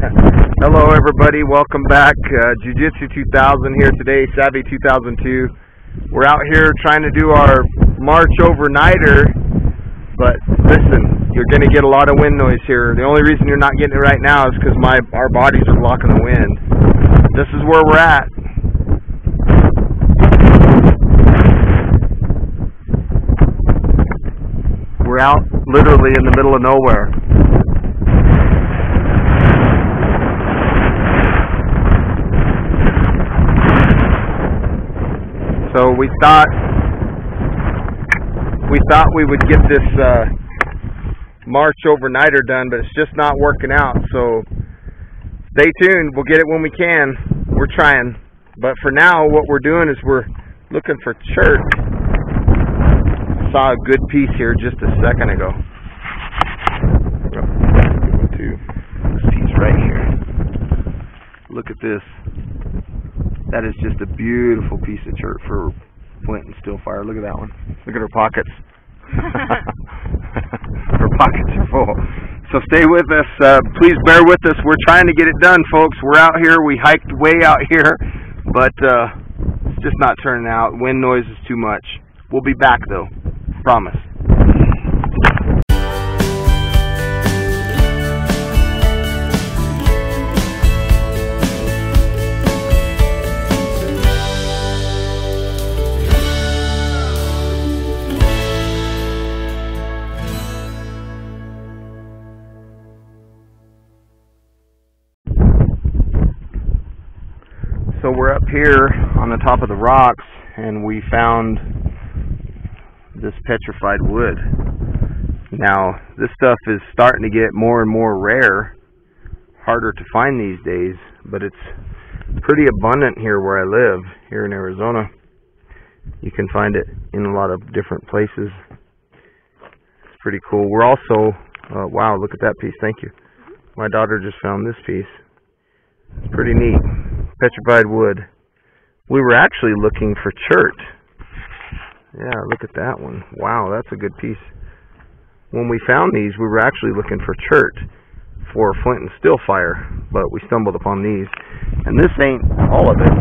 Hello everybody, welcome back. Jiu-Jitsu 2000 here today, Savvy 2002. We're out here trying to do our March overnighter, but listen, you're going to get a lot of wind noise here. The only reason you're not getting it right now is because our bodies are blocking the wind. This is where we're at. We're out literally in the middle of nowhere. So we thought we would get this March overnighter done, but it's just not working out. So stay tuned. We'll get it when we can. We're trying. But for now, what we're doing is we're looking for chert. I saw a good piece here just a second ago. This piece right here. Look at this. That is just a beautiful piece of chert for flint and steel fire. Look at that one. Look at her pockets. Her pockets are full. So stay with us. Please bear with us. We're trying to get it done, folks. We're out here. We hiked way out here, but it's just not turning out. Wind noise is too much. We'll be back, though. Promise. So we're up here on the top of the rocks, and we found this petrified wood. Now, this stuff is starting to get more and more rare, harder to find these days, but it's pretty abundant here where I live, here in Arizona. You can find it in a lot of different places. It's pretty cool. We're also, wow, look at that piece, thank you. My daughter just found this piece. It's pretty neat. Petrified wood. We were actually looking for chert. Yeah, look at that one. Wow, that's a good piece. When we found these, we were actually looking for chert for flint and steel fire, but we stumbled upon these. And this ain't all of it.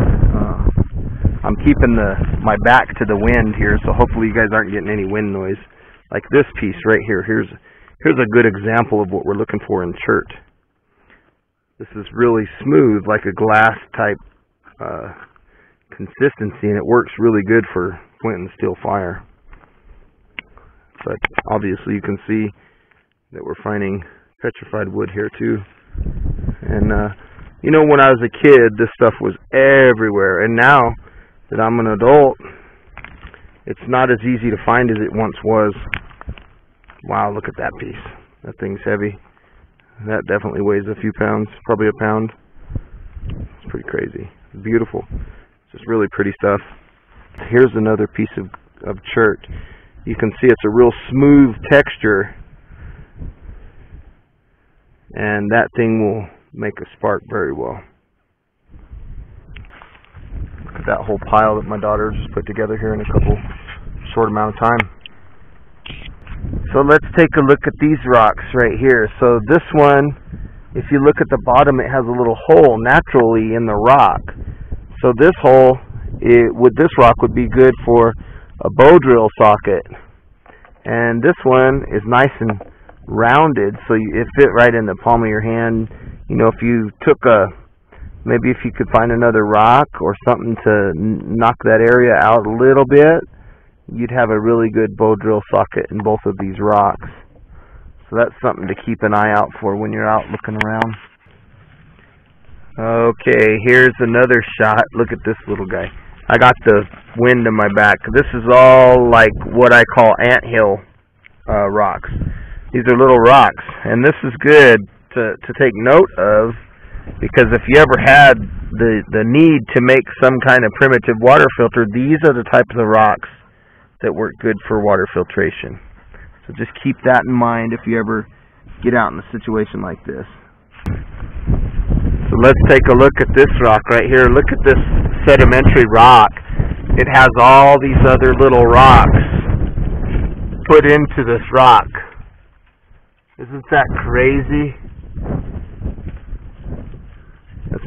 I'm keeping my back to the wind here, so hopefully you guys aren't getting any wind noise. Like this piece right here. Here's a good example of what we're looking for in chert. This is really smooth, like a glass type consistency, and it works really good for flint and steel fire. But obviously you can see that we're finding petrified wood here too. And you know, when I was a kid, this stuff was everywhere, and now that I'm an adult, it's not as easy to find as it once was. Wow, look at that piece. That thing's heavy. That definitely weighs a few pounds, probably a pound. It's pretty crazy. Beautiful. It's just really pretty stuff. Here's another piece of chert. You can see it's a real smooth texture, and that thing will make a spark very well. Look at that whole pile that my daughter just put together here in a short amount of time. So let's take a look at these rocks right here. So this one, if you look at the bottom, it has a little hole naturally in the rock. So this hole, this rock would be good for a bow drill socket. And this one is nice and rounded, so it fit right in the palm of your hand. You know, if you took maybe if you could find another rock or something to knock that area out a little bit, you'd have a really good bow drill socket in both of these rocks. So that's something to keep an eye out for when you're out looking around. Okay, here's another shot. Look at this little guy. I got the wind in my back. This is all like what I call anthill rocks. These are little rocks, and this is good to take note of, because if you ever had the need to make some kind of primitive water filter, these are the types of rocks that work good for water filtration. So just keep that in mind if you ever get out in a situation like this. So let's take a look at this rock right here. Look at this sedimentary rock. It has all these other little rocks put into this rock. Isn't that crazy?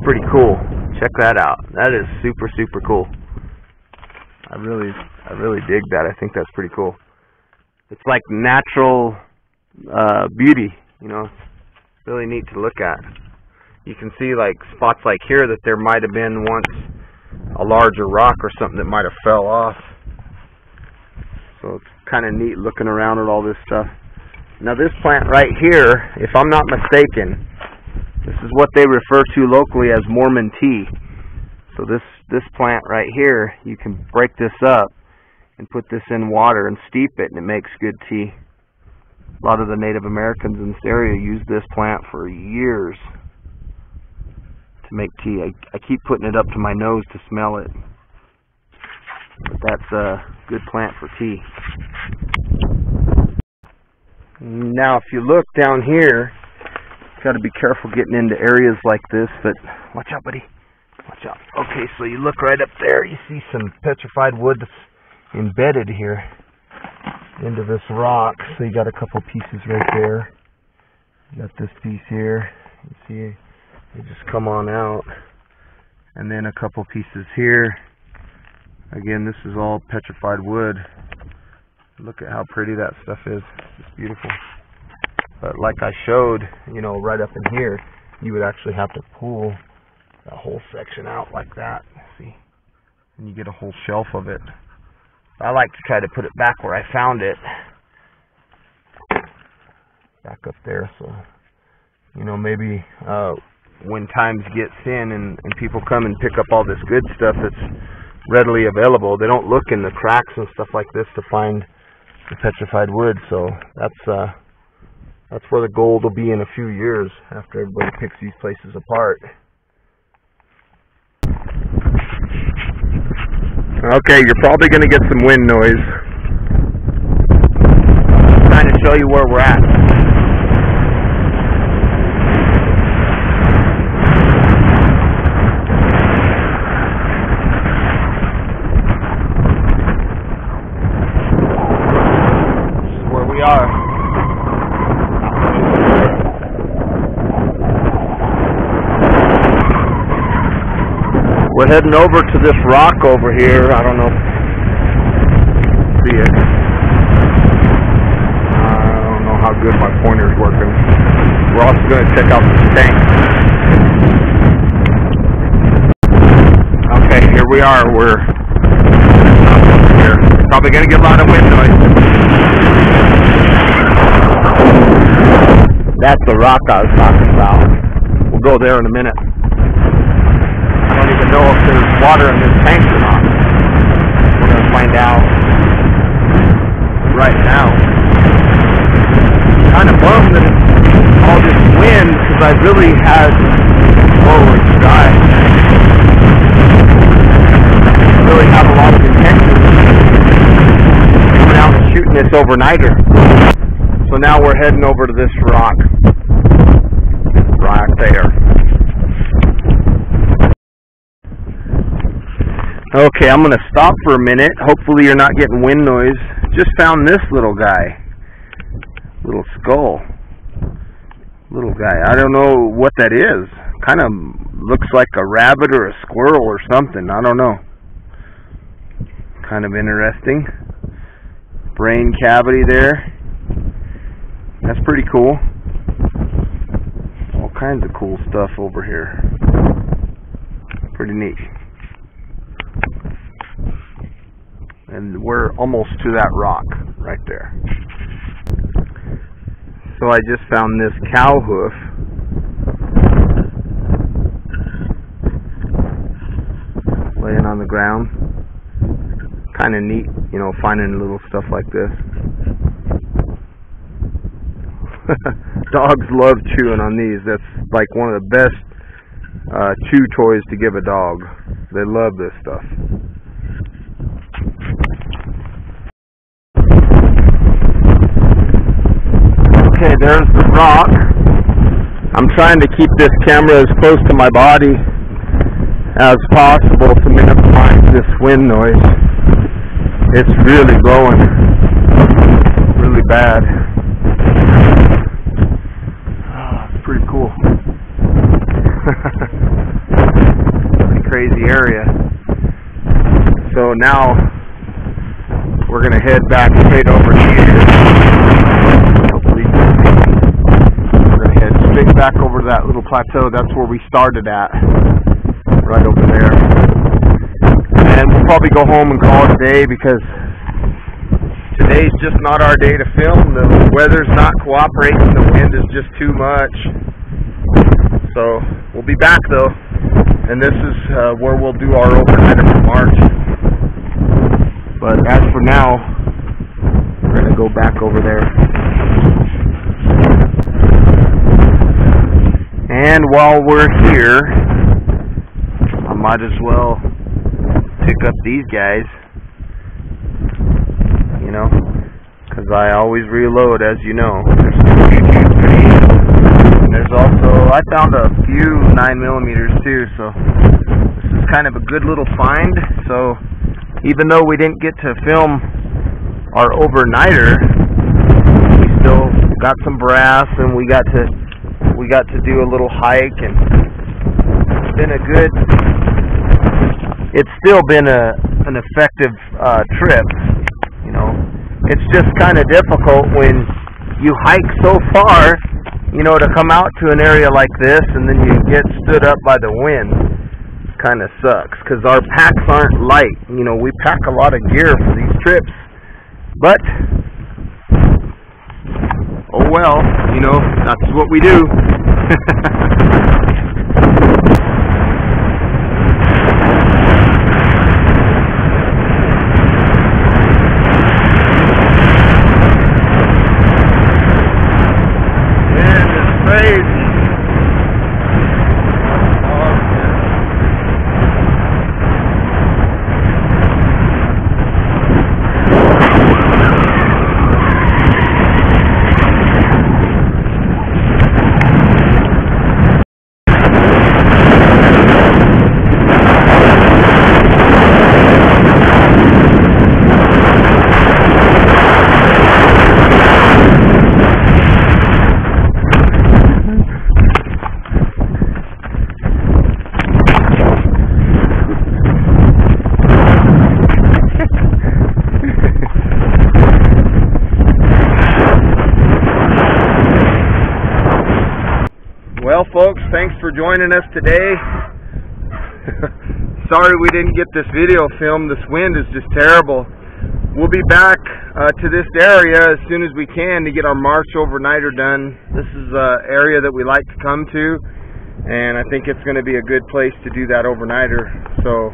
pretty cool. Check that out. That is super, super cool. I really dig that. I think that's pretty cool. It's like natural beauty, you know. It's really neat to look at. You can see like spots like here that there might have been once a larger rock or something that might have fell off. So it's kind of neat looking around at all this stuff. Now this plant right here, if I'm not mistaken, this is what they refer to locally as Mormon tea. So this plant right here, you can break this up and put this in water and steep it, and it makes good tea. A lot of the Native Americans in this area use this plant for years to make tea. I keep putting it up to my nose to smell it. But that's a good plant for tea. Now if you look down here, got to be careful getting into areas like this, but watch out, buddy. Watch out. Okay, so you look right up there, you see some petrified wood that's embedded here into this rock. So you got a couple pieces right there. You got this piece here. You see, they just come on out. And then a couple pieces here. Again, this is all petrified wood. Look at how pretty that stuff is. It's beautiful. But like I showed, you know, right up in here, you would actually have to pull that whole section out like that. See? And you get a whole shelf of it. I like to try to put it back where I found it. Back up there, so, you know, maybe when times get thin and people come and pick up all this good stuff that's readily available, they don't look in the cracks and stuff like this to find the petrified wood. So that's where the gold will be in a few years after everybody picks these places apart. Okay, you're probably going to get some wind noise. I'm trying to show you where we're at. This is where we are. We're heading over to this rock over here. I don't know if you see it. I don't know how good my pointer's working. We're also going to check out this tank. Okay, here we are. We're here. Probably going to get a lot of wind noise. That's the rock I was talking about. We'll go there in a minute. I don't even know if there's water in this tank or not. We're going to find out right now. Kind of bummed that it's all this wind because I really had forward sky. I really have a lot of intention coming out and shooting this overnighter. So now we're heading over to this rock right there. Okay, I'm going to stop for a minute. Hopefully you're not getting wind noise. Just found this little guy. Little skull. Little guy. I don't know what that is. Kind of looks like a rabbit or a squirrel or something. I don't know. Kind of interesting. Brain cavity there. That's pretty cool. All kinds of cool stuff over here. Pretty neat. And we're almost to that rock right there. So I just found this cow hoof. Laying on the ground. Kind of neat, you know, finding little stuff like this. Dogs love chewing on these. That's like one of the best chew toys to give a dog. They love this stuff. Okay, there's the rock. I'm trying to keep this camera as close to my body as possible to minimize this wind noise. It's really blowing really bad. Oh, it's pretty cool. crazy area. So now we're going to head back straight over here. Hopefully you can see me. We're going to head straight back over to that little plateau. That's where we started at, right over there. And we'll probably go home and call it a day because today's just not our day to film. The weather's not cooperating. The wind is just too much. So we'll be back though. And this is where we'll do our overnight for March. But as for now, we're going to go back over there. And while we're here, I might as well pick up these guys, you know, because I always reload, as you know. And there's also, I found a few 9mm too, so this is kind of a good little find. So even though we didn't get to film our overnighter, we still got some brass, and we got to do a little hike, and it's still been an effective trip. You know, it's just kind of difficult when you hike so far, you know, to come out to an area like this and then you get stood up by the wind. Kind of sucks because our packs aren't light. You know, we pack a lot of gear for these trips, but oh well, you know, that's what we do. Man, it's crazy. Well, folks, thanks for joining us today. Sorry we didn't get this video filmed. This wind is just terrible. We'll be back to this area as soon as we can to get our March overnighter done. This is an area that we like to come to, and I think it's going to be a good place to do that overnighter. So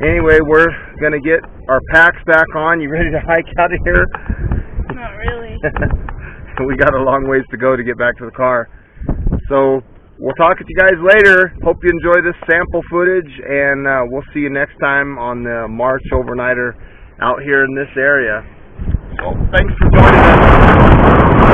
anyway, we're going to get our packs back on. You ready to hike out of here? Not really. We got a long ways to go to get back to the car. So we'll talk to you guys later. Hope you enjoy this sample footage, and we'll see you next time on the March overnighter out here in this area. So thanks for joining us.